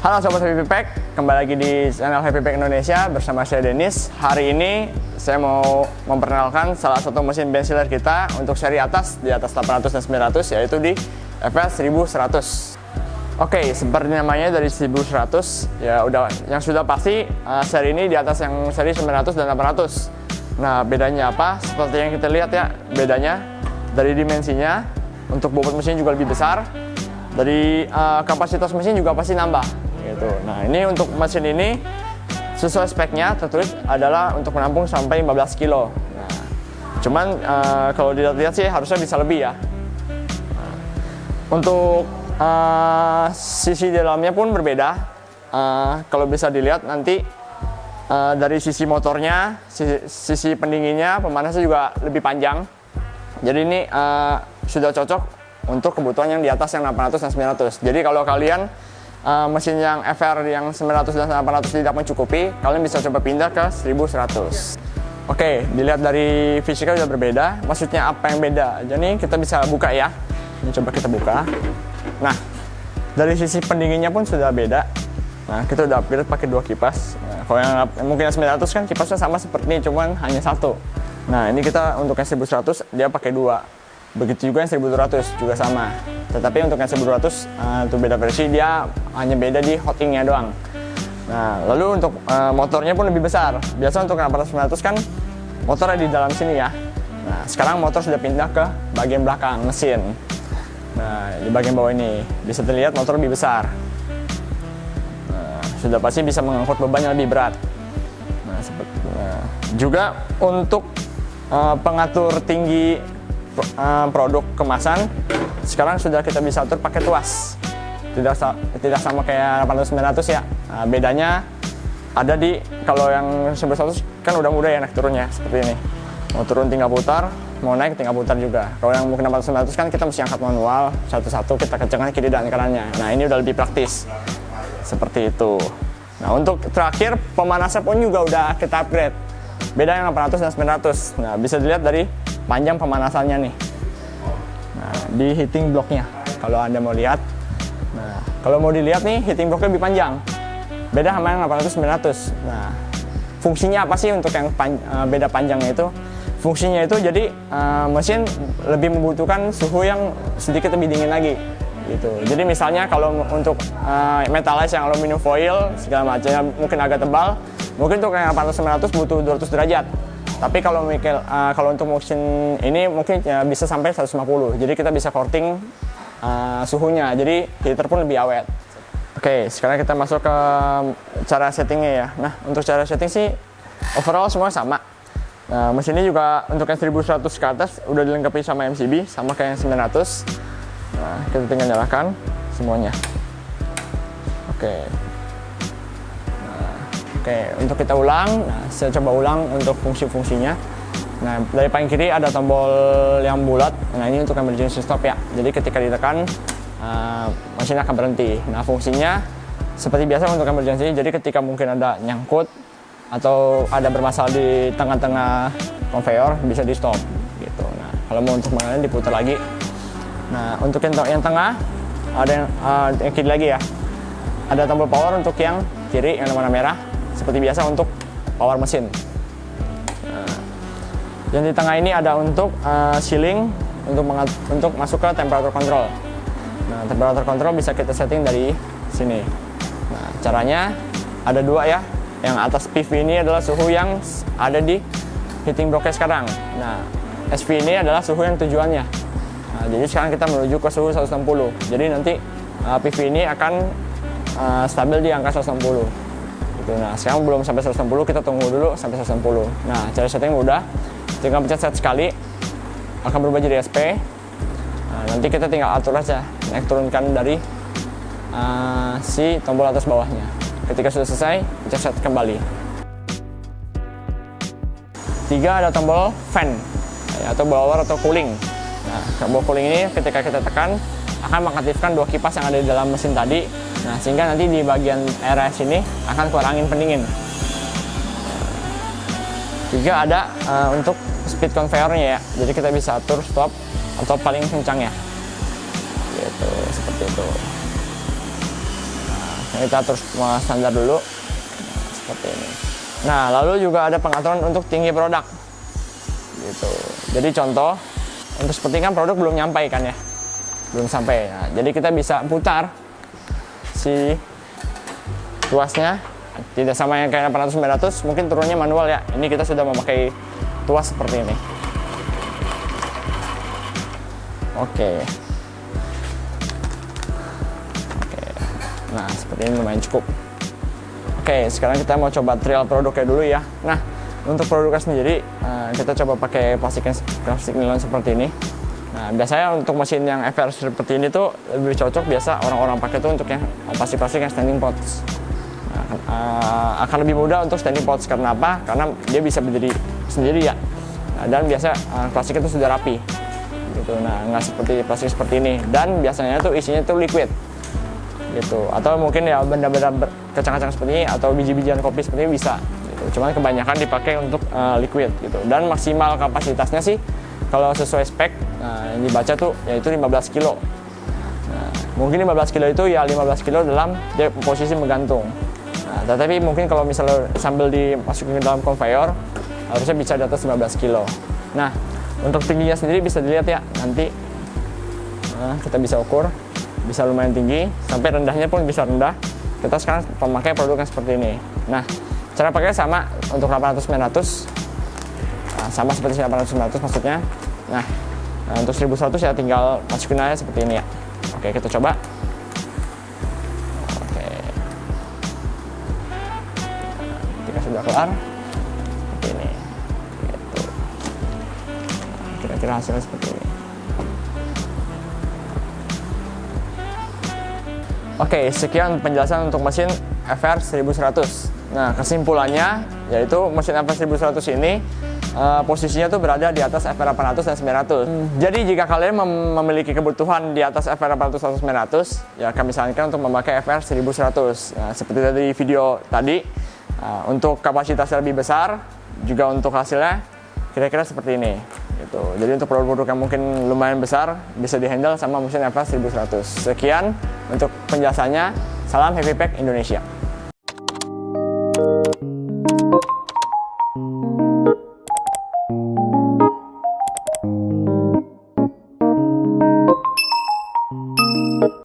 Halo Sobat Happy Pack, kembali lagi di channel Happy Pack Indonesia bersama saya Dennis. Hari ini saya mau memperkenalkan salah satu mesin benchiller kita untuk seri atas, di atas 800 dan 900, yaitu di FS 1100. Oke, seperti namanya dari 1100, ya udah yang sudah pasti seri ini di atas yang seri 900 dan 800. Nah, bedanya apa? Seperti yang kita lihat ya, bedanya dari dimensinya, untuk bobot mesin juga lebih besar, dari kapasitas mesin juga pasti nambah gitu. Nah, ini untuk mesin ini sesuai speknya tertulis adalah untuk menampung sampai 15 kilo. Nah, cuman kalau dilihat-lihat sih harusnya bisa lebih ya. Nah, untuk sisi dalamnya pun berbeda. Kalau bisa dilihat nanti dari sisi motornya, sisi pendinginnya, pemanasnya juga lebih panjang. Jadi ini sudah cocok untuk kebutuhan yang di atas yang 800 dan 900. Jadi kalau kalian mesin yang FR yang 900 dan 800 tidak mencukupi, kalian bisa coba pindah ke 1100. Oke, dilihat dari fisiknya sudah berbeda. Maksudnya apa yang beda? Jadi kita bisa buka ya. Ini coba kita buka. Nah, dari sisi pendinginnya pun sudah beda. Nah, kita udah upgrade pakai 2 kipas. Nah, kalau yang mungkin yang 900 kan kipasnya sama seperti ini, cuman hanya 1. Nah, ini kita untuk yang 1100 dia pakai 2. Begitu juga yang 1200 juga sama. Tetapi untuk yang 1200 itu beda versi, dia hanya beda di hotingnya doang. Nah, lalu untuk motornya pun lebih besar. Biasa untuk 800-900 kan motornya di dalam sini ya. Nah, sekarang motor sudah pindah ke bagian belakang mesin. Nah, di bagian bawah ini bisa terlihat motor lebih besar. Nah, sudah pasti bisa mengangkut beban yang lebih berat. Nah, juga untuk pengatur tinggi produk kemasan sekarang sudah kita bisa atur pakai tuas, tidak sama kayak 800-900 ya. Nah, bedanya ada di kalau yang 1100 kan udah mudah ya naik turunnya seperti ini, mau turun tinggal putar, mau naik tinggal putar juga. Kalau yang mungkin 800-900 kan kita mesti angkat manual satu-satu, kita kencangkan kiri dan kanannya. Nah, ini udah lebih praktis seperti itu. Nah, untuk terakhir pemanasan pun juga udah kita upgrade, beda yang 800 dan 900. Nah, bisa dilihat dari panjang pemanasannya nih. Nah, di heating blocknya kalau Anda mau lihat. Nah, kalau mau dilihat nih heating blocknya lebih panjang, beda sama yang 800-900. Nah, fungsinya apa sih untuk yang beda panjangnya itu? Fungsinya itu jadi mesin lebih membutuhkan suhu yang sedikit lebih dingin lagi gitu. Jadi misalnya kalau untuk metalize yang aluminium foil segala macamnya mungkin agak tebal, mungkin untuk yang 800-900 butuh 200 derajat. Tapi kalau untuk mesin ini mungkin ya bisa sampai 150. Jadi kita bisa korting suhunya. Jadi heater pun lebih awet. Oke, sekarang kita masuk ke cara settingnya ya. Nah, untuk cara setting sih overall semua sama. Nah, mesin ini juga untuk yang 1100 ke atas udah dilengkapi sama MCB sama kayak yang 900. Nah, kita tinggal nyalakan semuanya. Oke. Oke, untuk kita ulang, nah saya coba ulang untuk fungsi-fungsinya. Nah, dari paling kiri ada tombol yang bulat. Nah, ini untuk emergency stop ya. Jadi ketika ditekan, mesin akan berhenti. Nah, fungsinya seperti biasa untuk emergency. Jadi ketika mungkin ada nyangkut atau ada bermasalah di tengah-tengah conveyor, bisa di stop gitu. Nah, kalau mau untuk mengalami diputar lagi. Nah, untuk yang tengah ada yang kiri lagi ya. Ada tombol power untuk yang kiri yang warna merah. Seperti biasa untuk power mesin. Nah, yang di tengah ini ada untuk sealing untuk masuk ke temperature control. Nah, temperature control bisa kita setting dari sini. Nah, caranya ada 2 ya. Yang atas PV ini adalah suhu yang ada di heating blocknya sekarang. Nah, SV ini adalah suhu yang tujuannya. Nah, jadi sekarang kita menuju ke suhu 160. Jadi nanti PV ini akan stabil di angka 160. Nah, sekarang belum sampai 160, kita tunggu dulu sampai 160. Nah, cara setting mudah, tinggal pencet set sekali akan berubah jadi SP. Nah, nanti kita tinggal atur aja naik turunkan dari si tombol atas bawahnya. Ketika sudah selesai, pencet set kembali. 3 ada tombol fan atau blower atau cooling. Nah, tombol cooling ini ketika kita tekan akan mengaktifkan 2 kipas yang ada di dalam mesin tadi. Nah, sehingga nanti di bagian RS ini akan keluar angin pendingin. Juga ada untuk speed conveyornya ya. Jadi kita bisa atur stop atau paling kencang ya. Gitu, seperti itu. Nah, kita terus standar dulu. Nah, seperti ini. Nah, lalu juga ada pengaturan untuk tinggi produk. Gitu. Jadi contoh, untuk seperti kan produk belum nyampe kan ya. Belum sampai. Nah, jadi kita bisa putar si tuasnya. Tidak sama yang kayak 800-900, mungkin turunnya manual ya. Ini kita sudah memakai tuas seperti ini. Oke. Nah, seperti ini lumayan cukup. Oke, sekarang kita mau coba trial produknya dulu ya. Nah, untuk produknya sendiri, kita coba pakai plastik nilon seperti ini. Nah, biasanya untuk mesin yang FR seperti ini tuh lebih cocok biasa orang-orang pakai tuh untuk yang plastik yang standing pots. Nah, akan lebih mudah untuk standing pots karena apa? Karena dia bisa berdiri sendiri ya. Nah, dan biasa plastik itu sudah rapi. Gitu. Nah, nggak seperti plastik seperti ini. Dan biasanya tuh isinya tuh liquid. Gitu, atau mungkin ya benda-benda kacang-kacang seperti ini atau biji-bijian kopi seperti ini bisa gitu. Cuman kebanyakan dipakai untuk liquid gitu. Dan maksimal kapasitasnya sih kalau sesuai spek yang dibaca tuh yaitu 15 kilo. Nah, mungkin 15 kilo itu ya 15 kilo dalam dia posisi menggantung. Nah, tetapi mungkin kalau misalnya sambil dimasukin ke dalam conveyor harusnya bisa di atas 15 kilo. Nah, untuk tingginya sendiri bisa dilihat ya nanti. Nah, kita bisa ukur. Bisa lumayan tinggi, sampai rendahnya pun bisa rendah. Kita sekarang memakai produk yang seperti ini. Nah, cara pakainya sama untuk 800-900, sama seperti 800-900 maksudnya. Nah, untuk 1100 ya tinggal masukin aja seperti ini ya. Oke, kita coba. Oke, ketika sudah kelar, seperti ini. Gitu. Kira-kira hasilnya seperti ini. Oke, sekian penjelasan untuk mesin FR 1100. Nah, kesimpulannya yaitu mesin FR 1100 ini posisinya tuh berada di atas FR 800 dan 900. Jadi jika kalian memiliki kebutuhan di atas FR 800 atau 900, ya kami sarankan untuk memakai FR 1100. Nah, seperti dari video tadi, untuk kapasitasnya lebih besar, juga untuk hasilnya kira-kira seperti ini. Gitu. Jadi untuk produk-produk yang mungkin lumayan besar bisa dihandle sama mesin FR 1100. Sekian untuk penjelasannya. Salam Heavy Pack Indonesia.